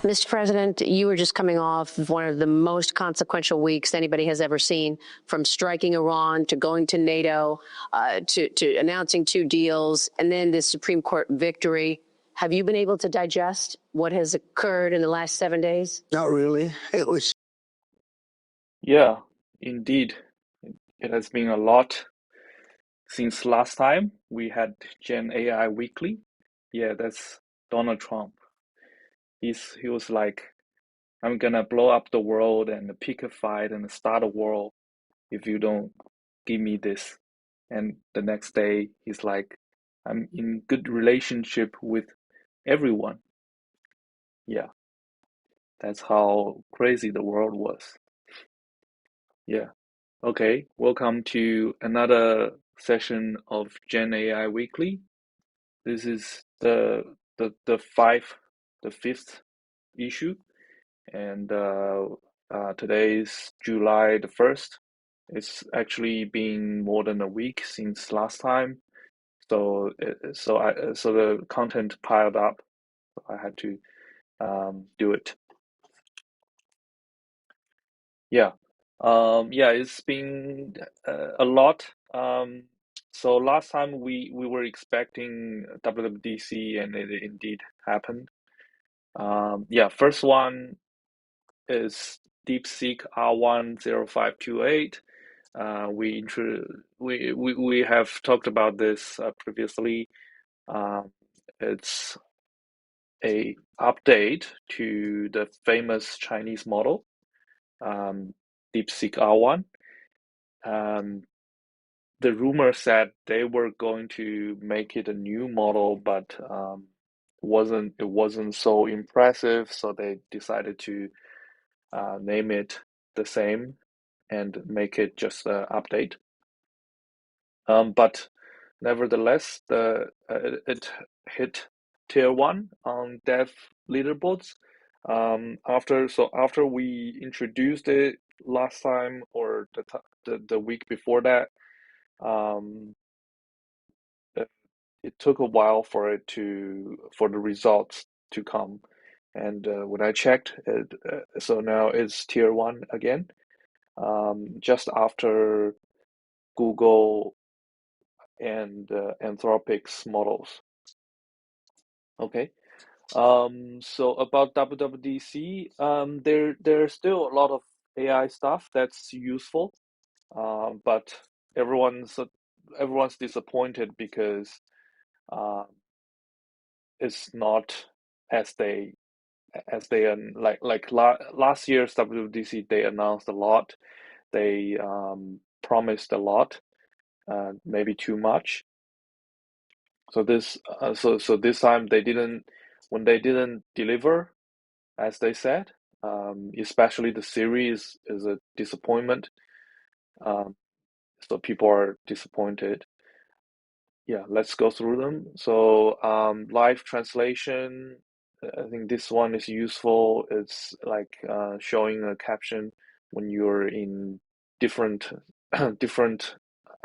Mr. President, you were just coming off of one of the most consequential weeks anybody has ever seen, from striking Iran to going to NATO, to announcing 2 deals, and then this Supreme Court victory. Have you been able to digest what has occurred in the last 7 days? Not really. It was Yeah, indeed. It has been a lot since last time we had GenAI Weekly. Yeah, that's Donald Trump. He was like, I'm gonna blow up the world and pick a fight and start a war if you don't give me this. And the next day he's like, I'm in good relationship with everyone. Yeah, that's how crazy the world was. Yeah. Okay, welcome to another session of Gen AI Weekly. This is the fifth issue, and today is July the 1st. It's actually been more than a week since last time, so so the content piled up. So I had to do it. Yeah. Yeah, it's been a lot. So last time we were expecting WWDC and it indeed happened. Yeah, first one is DeepSeek R10528. We have talked about this previously. Um, it's a update to the famous Chinese model, DeepSeek R1. Um, the rumor said they were going to make it a new model, but it wasn't so impressive, so they decided to name it the same and make it just an update. But nevertheless, it hit tier 1 on dev leaderboards. After we introduced it last time, or the week before that, um, it took a while for the results to come. And when I checked it, so now it's tier 1 again, just after Google and Anthropic's models. Okay. So about WWDC, there's still a lot of AI stuff that's useful, but everyone's everyone's disappointed because uh, it's not as they last year's WWDC. They announced a lot, they promised a lot, maybe too much. So this time they didn't, when they didn't deliver as they said, especially the series is a disappointment. Um, so people are disappointed. Yeah, let's go through them. So live translation, I think this one is useful. It's like showing a caption when you're in different different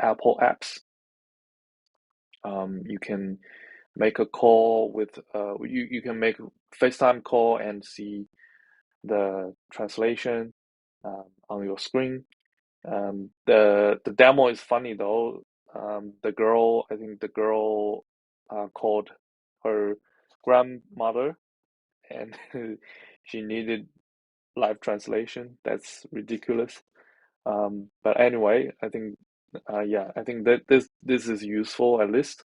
Apple apps. You can make a call with you can make a FaceTime call and see the translation on your screen. The demo is funny though. I think the girl called her grandmother, and she needed live translation. That's ridiculous. But anyway, I think yeah, I think that this is useful at least.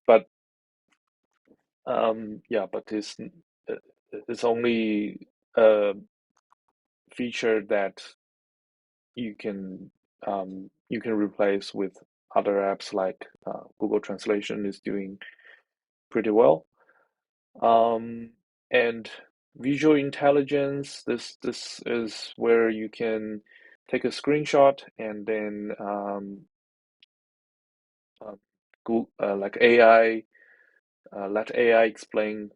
But yeah, but it's only a feature that you can replace with other apps, like Google Translation is doing pretty well. And visual intelligence, this is where you can take a screenshot and then like AI, let AI explain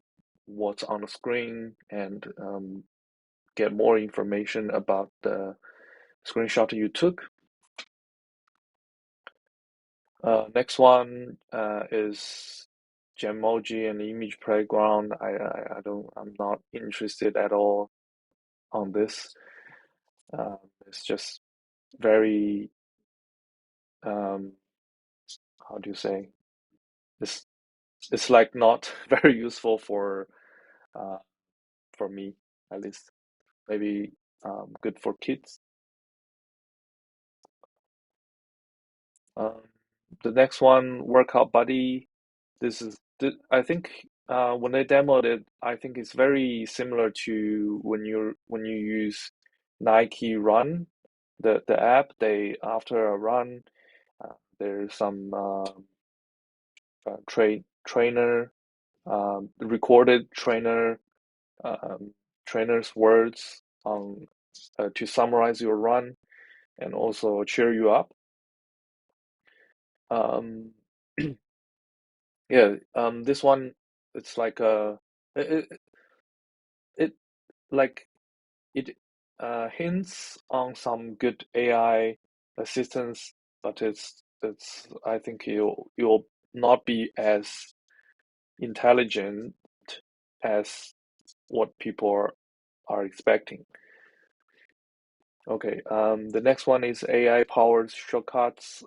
what's on the screen and get more information about the screenshot you took. Next one is Genmoji and image playground. I'm not interested at all on this. It's just very, um, how do you say? It's it's like not very useful uh, for me, at least. Maybe good for kids. Um, the next one, Workout Buddy. I think when they demoed it, I think it's very similar to when you use Nike Run, the app. They after a run, there's some trainer, recorded um, trainer's words on to summarize your run and also cheer you up. Um, yeah, this one it's like it, it like it hints on some good AI assistance, but it's I think you'll not be as intelligent as what people are expecting. Okay, the next one is AI powered shortcuts.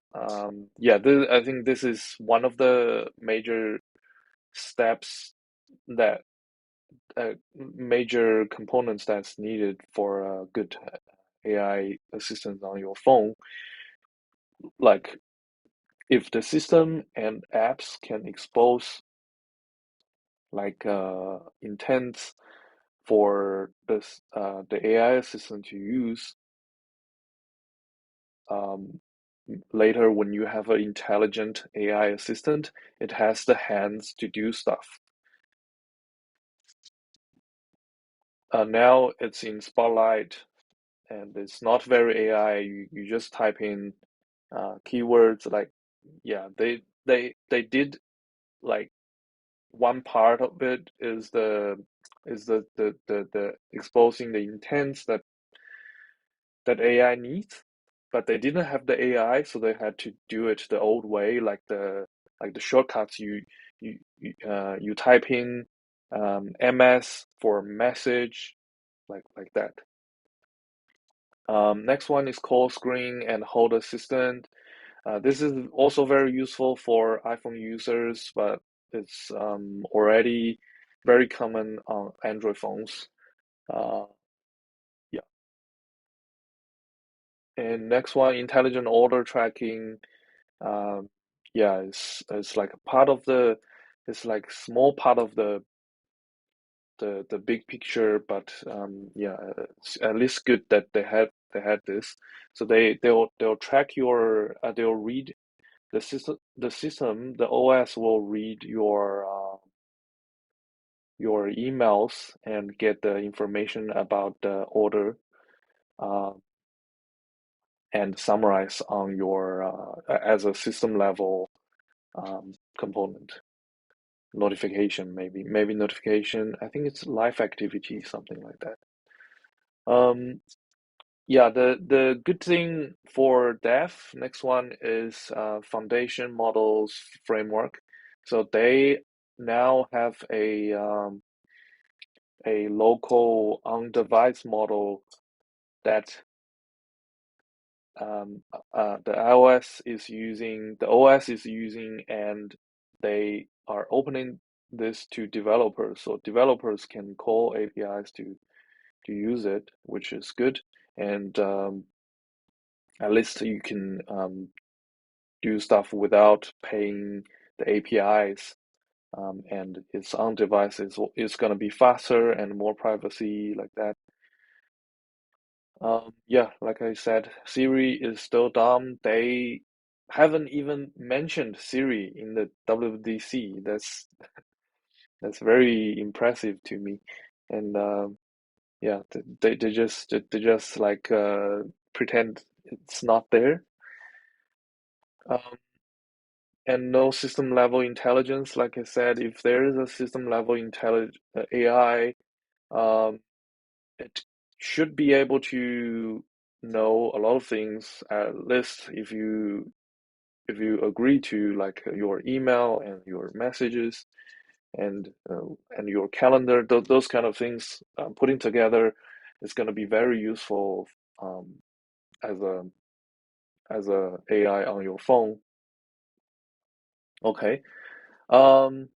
Yeah, I think this is one of the major steps that major components that's needed for a good AI assistant on your phone. Like if the system and apps can expose like intents for the AI assistant to use um, later when you have an intelligent AI assistant, it has the hands to do stuff. Now it's in Spotlight and it's not very AI. You just type in keywords like yeah they did like one part of it is the exposing the intents that AI needs, but they didn't have the AI, so they had to do it the old way, like the shortcuts you type in MS for message, like that. Next one is call screen and hold assistant. This is also very useful for iPhone users, but it's already very common on Android phones. Uh, yeah. And next one, intelligent order tracking. Um, yeah, it's like a part of it's like small part of the big picture, but yeah, it's at least good that they had this. So they'll track they'll read the OS will read your emails and get the information about the order uh, and summarize on your as a system level component notification maybe notification. I think it's live activity something like that. Um, yeah, the good thing for dev next one is foundation models framework. So they now have a local on-device model that the OS is using, and they are opening this to developers, so developers can call APIs to use it, which is good, and at least you can do stuff without paying the APIs. And it's on devices, it's going to be faster and more privacy like that. Yeah, like I said, Siri is still dumb. They haven't even mentioned Siri in the WWDC. That's very impressive to me. And yeah, they just like pretend it's not there. Um, and no system level intelligence. Like I said, if there is a system level intelligent AI, um, it should be able to know a lot of things, at least if you agree to like your email and your messages and your calendar, those kind of things, putting together is going to be very useful um, as a AI on your phone. Okay. Um,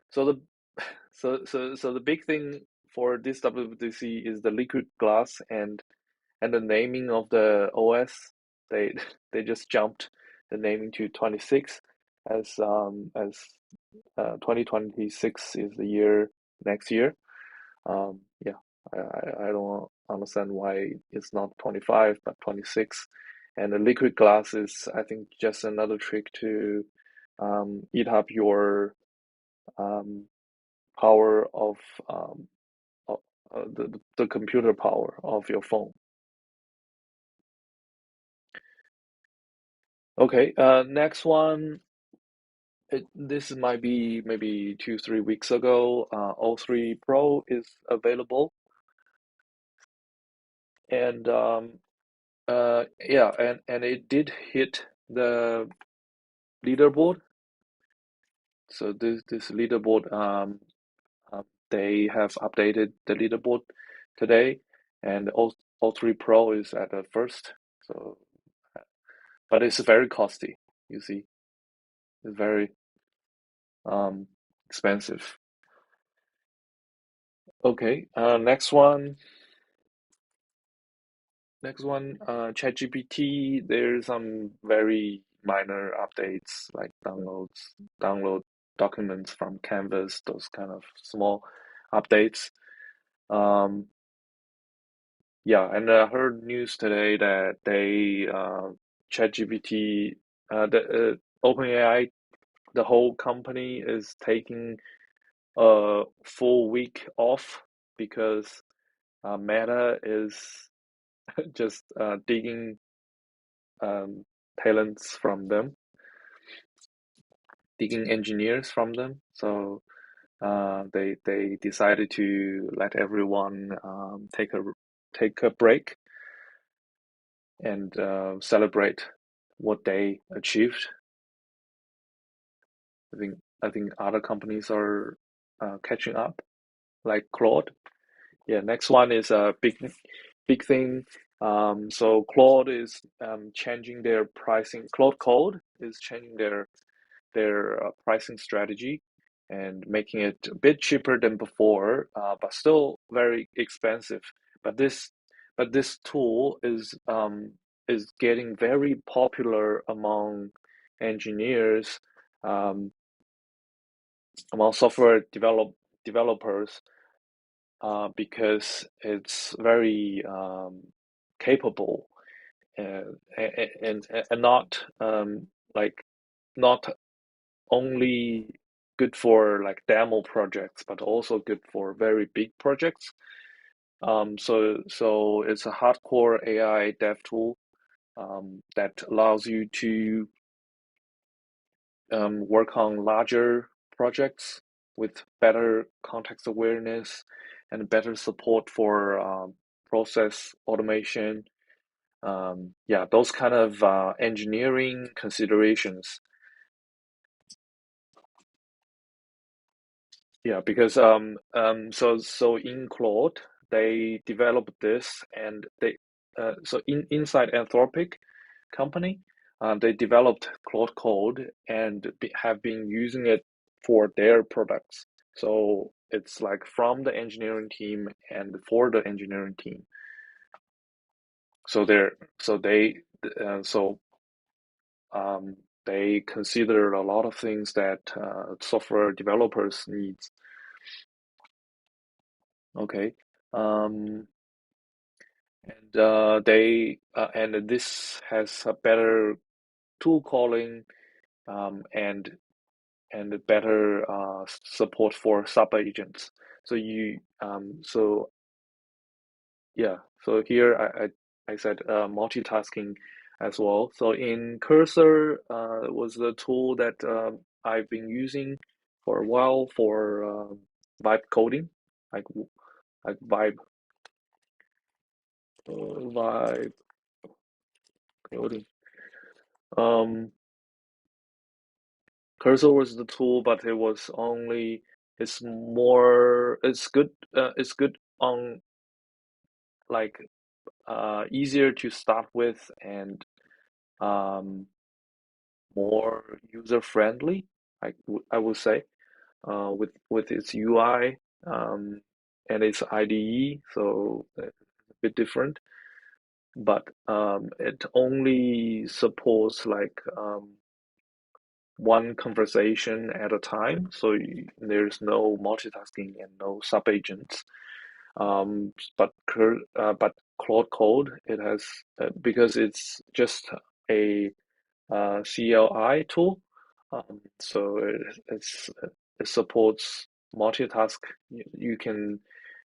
so the so the big thing for this WWDC is the liquid glass and the naming of the OS. They they just jumped the naming to 26 as 2026 is the year next year. Yeah, I don't understand why it's not 25 but 26. And the liquid glass is, I think, just another trick to eat up your um, power um, of the computer power of your phone. Okay, next one. This might be maybe 2, 3 weeks ago. O3 Pro is available, and yeah, and it did hit the leaderboard. So this leaderboard, they have updated the leaderboard today, and O3 Pro is at the first. So, but it's very costly. You see, it's very um expensive. Okay, ChatGPT. There's some very minor updates like download documents from Canvas, those kind of small updates. Um, yeah, and I heard news today that ChatGPT, OpenAI, the whole company is taking a full week off because Meta is just digging talents from them, digging engineers from them. So they decided to let everyone take a break and celebrate what they achieved. I think other companies are catching up, like Claude. Yeah, next one is a big thing. So Claude is changing their pricing. Claude Code is changing their pricing strategy and making it a bit cheaper than before, but still very expensive. But this tool is getting very popular among engineers, um, among developers, because it's very capable and not like not only good for like demo projects, but also good for very big projects. So it's a hardcore AI dev tool that allows you to work on larger projects with better context awareness and better support for process automation. Yeah, those kind of engineering considerations. Yeah, because so in Claude they developed this and they so inside Anthropic company they developed Claude Code and have been using it for their products. So it's like from the engineering team and for the engineering team. So they're so they so they consider a lot of things that software developers needs. Okay. Um, and this has a better tool calling and a better support for sub agents. So yeah. So here I said multitasking as well. So in Cursor was the tool that I've been using for a while for vibe coding, like vibe coding. Um, Cursor was the tool, but it was only it's more it's good on like easier to start with and um more user friendly. I would say with its UI and its IDE, so a bit different. But it only supports like one conversation at a time, so there's no multitasking and no sub-agents. But Claude Code, it has because it's just a CLI tool, so it supports multitask. You can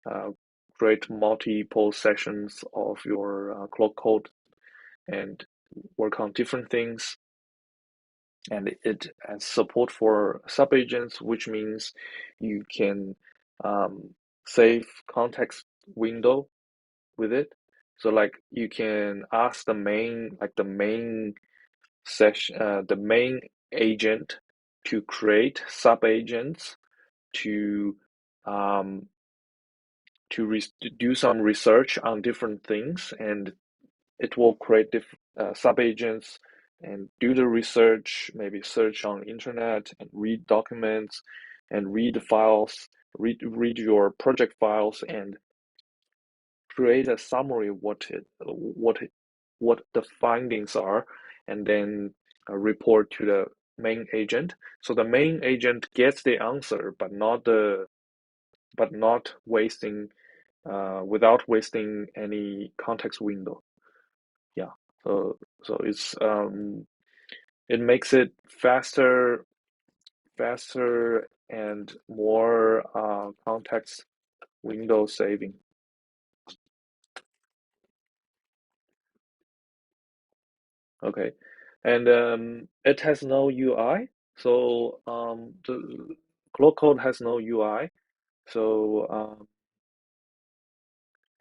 uh, create multiple sessions of your Claude Code and work on different things. And it has support for sub-agents, which means you can um, save context window with it. So like you can ask the main agent to create sub-agents to um, to do some research on different things, and it will create sub-agents and do the research, maybe search on internet and read documents and read files, read your project files and create a summary of what the findings are, and then report to the main agent. So the main agent gets the answer, but not wasting without wasting any context window. Yeah. So it makes it faster and more context window saving. Okay. And it has no UI. So the Cloud Code has no UI. So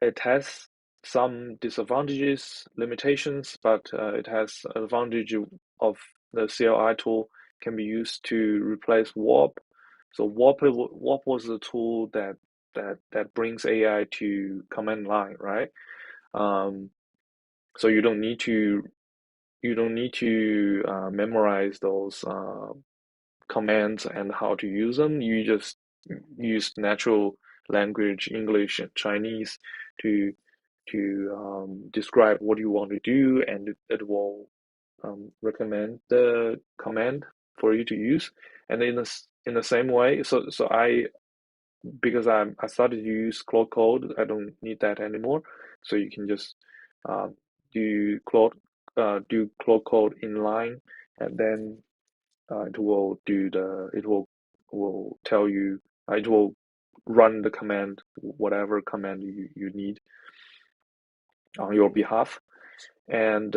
it has some disadvantages, limitations, but it has advantage of the CLI tool can be used to replace warp. So warp was the tool that brings AI to command line, right? Um, so you don't need to memorize those commands and how to use them. You just use natural language, English and Chinese, to describe what you want to do, and it will recommend the command for you to use. And in the same way, so I because I started to use Claude Code, I don't need that anymore. So you can just um, do Claude Code inline, and then it will tell you it will run the command, whatever command you need on your behalf. And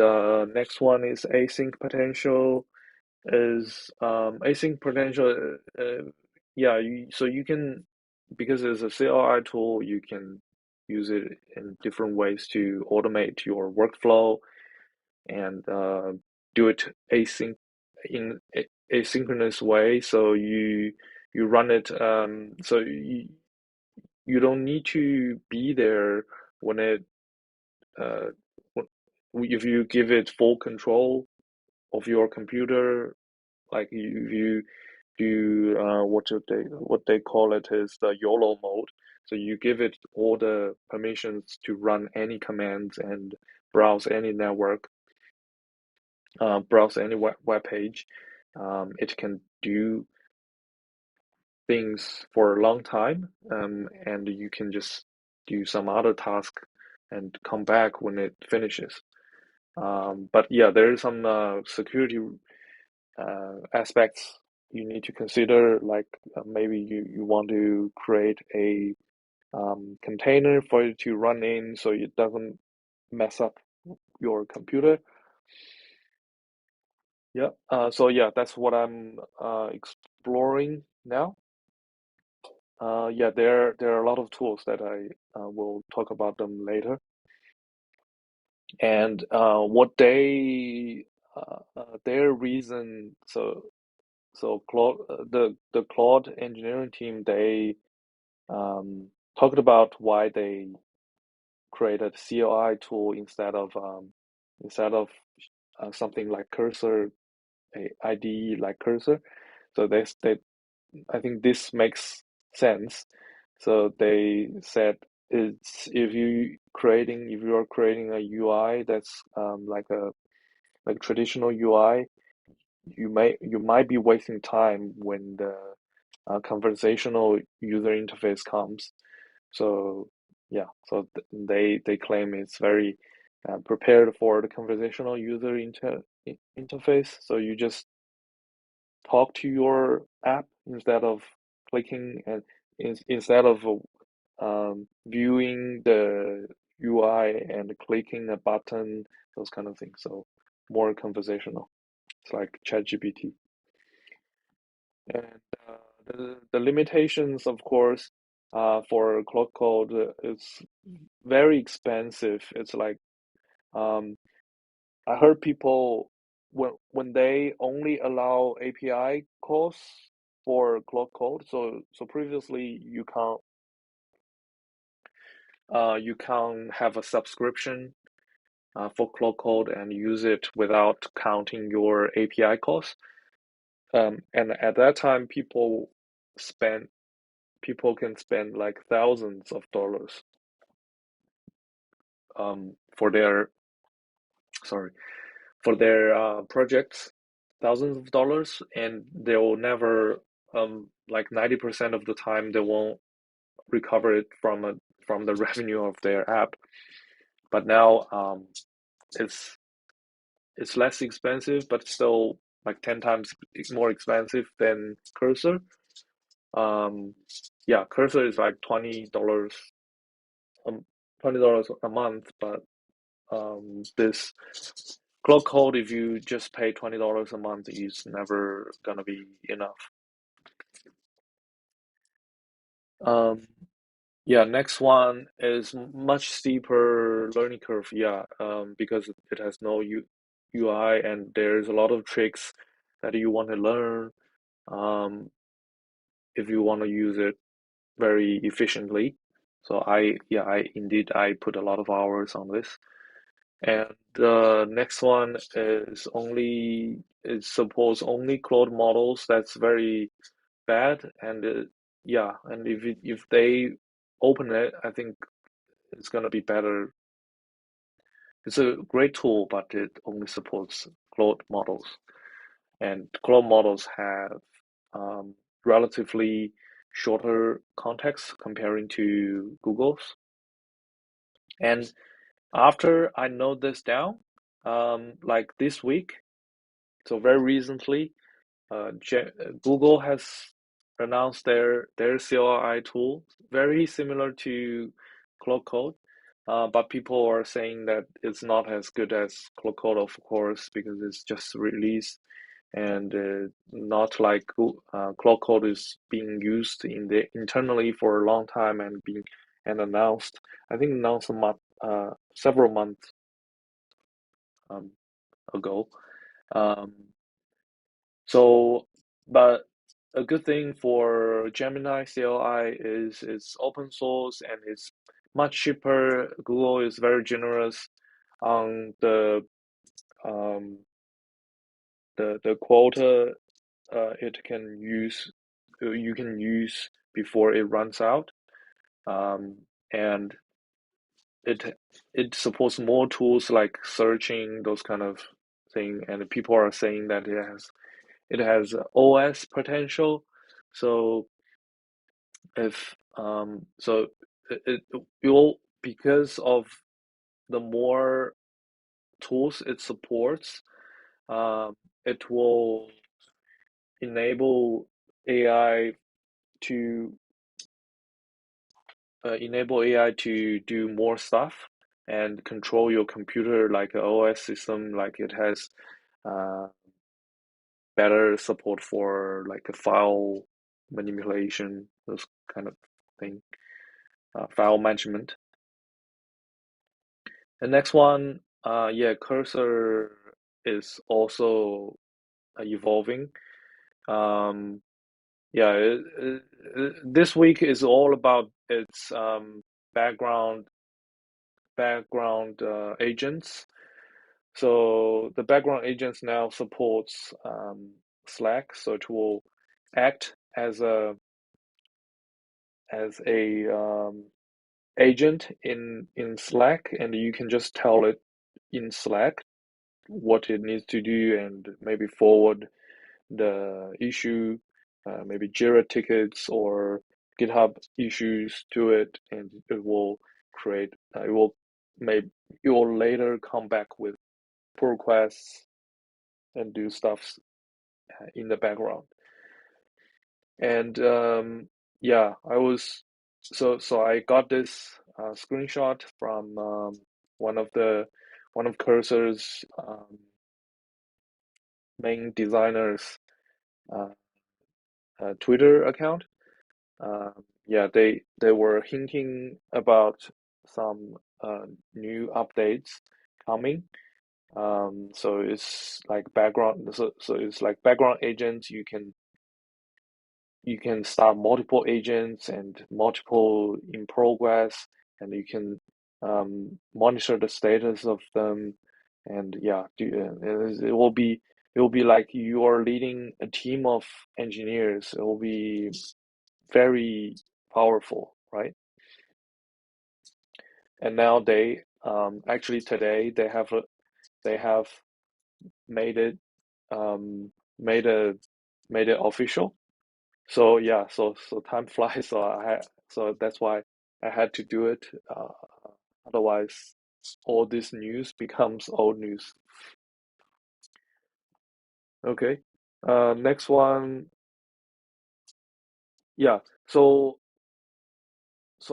next one is async potential. Is async potential? Yeah, so you can, because it's a CLI tool, you can use it in different ways to automate your workflow and do it in asynchronous way. So you run it. So you don't need to be there when it uh, if you give it full control of your computer, like you do what they call it is the YOLO mode. So you give it all the permissions to run any commands and browse any network, browse any web page. It can do things for a long time, and you can just do some other task and come back when it finishes. But yeah, there is some security aspects you need to consider, like maybe you want to create a container for it to run in so it doesn't mess up your computer. Yeah. So yeah, that's what I'm exploring now. Yeah, there are a lot of tools that I will talk about them later, and what their reason. So so Claude, the Claude engineering team, they um, talked about why they created CLI tool instead of something like Cursor, a IDE like Cursor. So they I think this makes sense. So they said it's if you are creating a UI that's like traditional UI, you might be wasting time when the conversational user interface comes. So yeah, so they claim it's very prepared for the conversational user interface. So you just talk to your app instead of clicking and instead of viewing the UI and clicking a button, those kind of things. So more conversational. It's like ChatGPT. And the limitations, of course, for Cloud Code is very expensive. It's like um, I heard people when they only allow API calls for Cloud Code. So previously you can have a subscription for Cloud Code and use it without counting your API costs. And at that time, spend people can spend like thousands of dollars for their sorry for their projects, thousands of dollars, and they will never like 90% of the time they won't recover it from the revenue of their app. But now it's it's less expensive, but still like 10 times more expensive than Cursor. Um, yeah, Cursor is like um, $20 a month, but this Cloud Code, if you just pay $20 a month, is never gonna be enough. Um, yeah, next one is much steeper learning curve. Yeah, because it has no UI and there's a lot of tricks that you want to learn. Um, if you want to use it very efficiently. So I put a lot of hours on this. And the next one is suppose only Claude models. That's very bad. And yeah, and if they open it, I think it's gonna be better. It's a great tool, but it only supports Claude models, and Claude models have relatively shorter context comparing to Google's. And after I note this down, like this week, so very recently, Google has announced their CLI tool, very similar to Cloud Code, but people are saying that it's not as good as Cloud Code, of course, because it's just released and not like Cloud Code is being used internally for a long time and being and announced. I think announced several months um, ago. Um, So, but a good thing for Gemini CLI is it's open source and it's much cheaper. Google is very generous on um, the quota it can use you can use before it runs out. And it it supports more tools like searching those kind of thing. And people are saying that it has OS potential. So if so it will because of the more tools it supports, it will enable AI to enable AI to do more stuff and control your computer like an OS system, like it has uh, better support for like a file manipulation, those kind of thing, file management. The next one, yeah, Cursor is also evolving. Um, yeah, this week is all about its background agents. So the background agents now supports Slack, so it will act as a agent in Slack, and you can just tell it in Slack what it needs to do and maybe forward the issue, maybe Jira tickets or GitHub issues to it, and it will create. Maybe it will later come back with pull requests and do stuff in the background. And yeah, so I got this screenshot from one of the one of Cursor's main designers' uh, Twitter account. Yeah, they were hinting about some new updates coming. So it's like background. So it's like background agents. You can start multiple agents and multiple in progress, and you can monitor the status of them. And yeah, it will be like you are leading a team of engineers. It will be very powerful, right? And now actually today they have made it um, made a made it official. So yeah, so time flies. So that's why I had to do it. Otherwise, all this news becomes old news. Okay. Next one. Yeah. So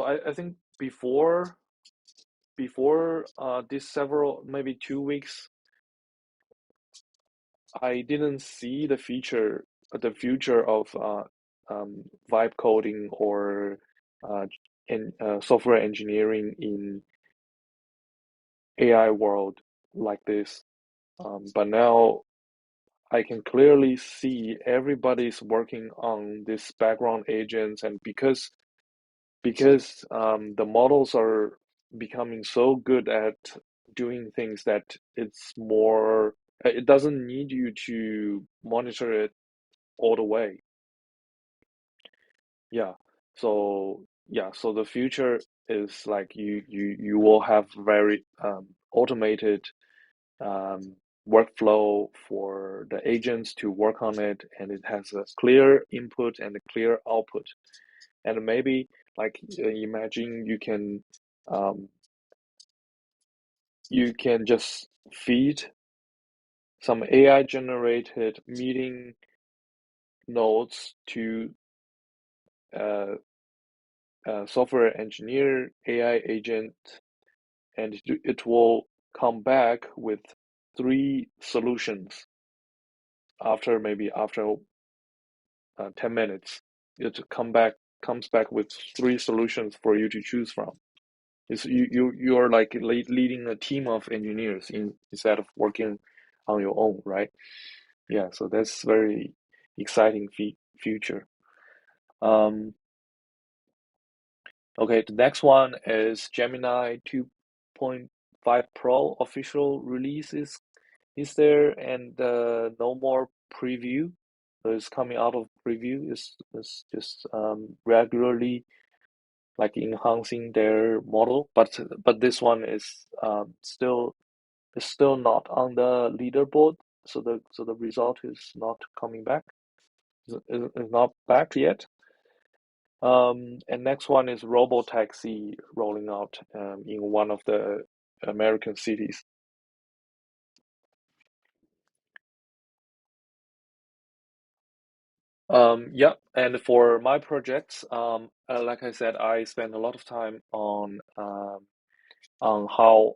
I think before this several maybe 2 weeks, I didn't see the future of vibe coding or software engineering in AI world like this. But now I can clearly see everybody's working on this background agents, and because the models are becoming so good at doing things that it doesn't need you to monitor it all the way. Yeah. So the future is like you will have very automated um, workflow for the agents to work on it, and it has a clear input and a clear output. And maybe like imagine um, you can just feed some AI generated meeting notes to a, a software engineer AI agent, and it will come back with three solutions after 10 minutes. It comes back with three solutions for you to choose from. You are like leading a team of engineers instead of working on your own, right? Yeah, so that's very exciting future. Um, okay, the next one is Gemini 2.5 Pro official release is there, and no more preview. So it's coming out of preview. It's just regularly like enhancing their model, but this one is still not on the leaderboard. So the result is not coming back. Is not back yet. And next one is Robotaxi rolling out in one of the American cities. Yeah, and for my projects, like I said, I spend a lot of time on how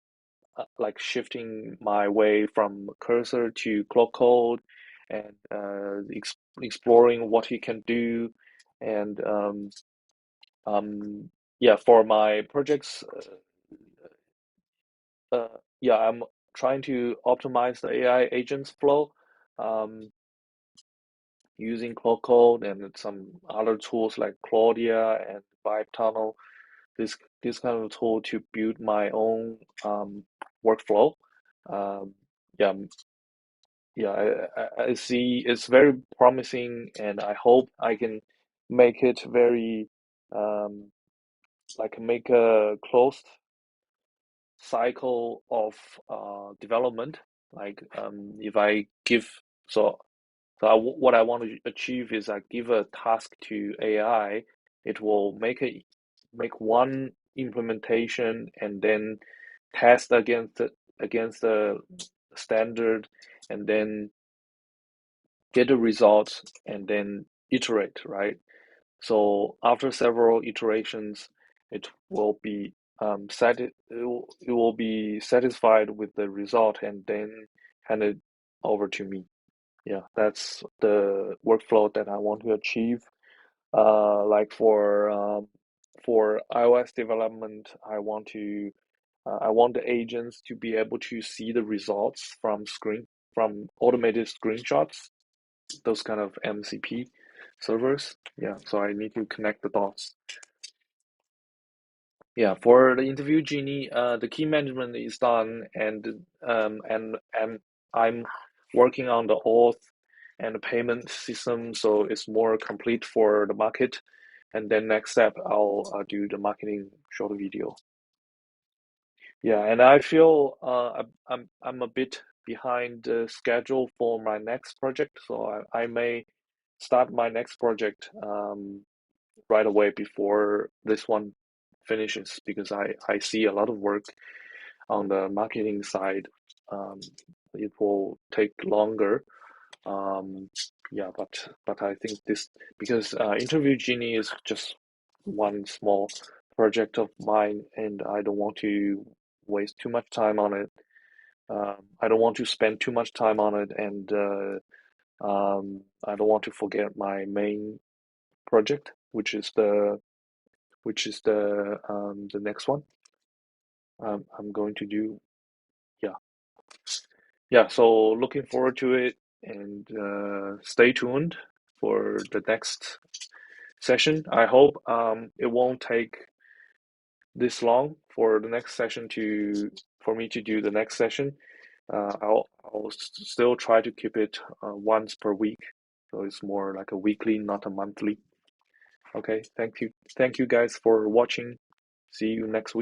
like shifting my way from cursor to cloud code, and exploring what he can do, and yeah, for my projects, yeah, I'm trying to optimize the AI agents flow. Um, using Cloud Code and some other tools like Claudia and Vibe Tunnel, this kind of tool to build my own workflow. Um, yeah, I see it's very promising, and I hope I can make it very um, like make a closed cycle of development. Like if I give so what I want to achieve is I give a task to AI, it will make one implementation and then test against the standard, and then get the results and then iterate, right? So after several iterations, it will be it will be satisfied with the result and then hand it over to me. Yeah, that's the workflow that I want to achieve. Like for iOS development, I want the agents to be able to see the results from automated screenshots, those kind of MCP servers. Yeah, so I need to connect the dots. Yeah, for the interview genie, the key management is done, and I'm working on the auth and the payment system, so it's more complete for the market. And then next step, I'll do the marketing short video. Yeah, and I feel I'm a bit behind the schedule for my next project, so I may start my next project right away before this one finishes, because I see a lot of work on the marketing side. Um, it will take longer. Yeah, but I think this, because Interview Genie is just one small project of mine, and I don't want to waste too much time on it. I don't want to spend too much time on it, and I don't want to forget my main project, which is the next one I'm going to do. Yeah, yeah. So looking forward to it, and stay tuned for the next session. I hope it won't take this long for the next session to for me to do the next session. I'll still try to keep it once per week, so it's more like a weekly, not a monthly. Okay, thank you guys for watching. See you next week.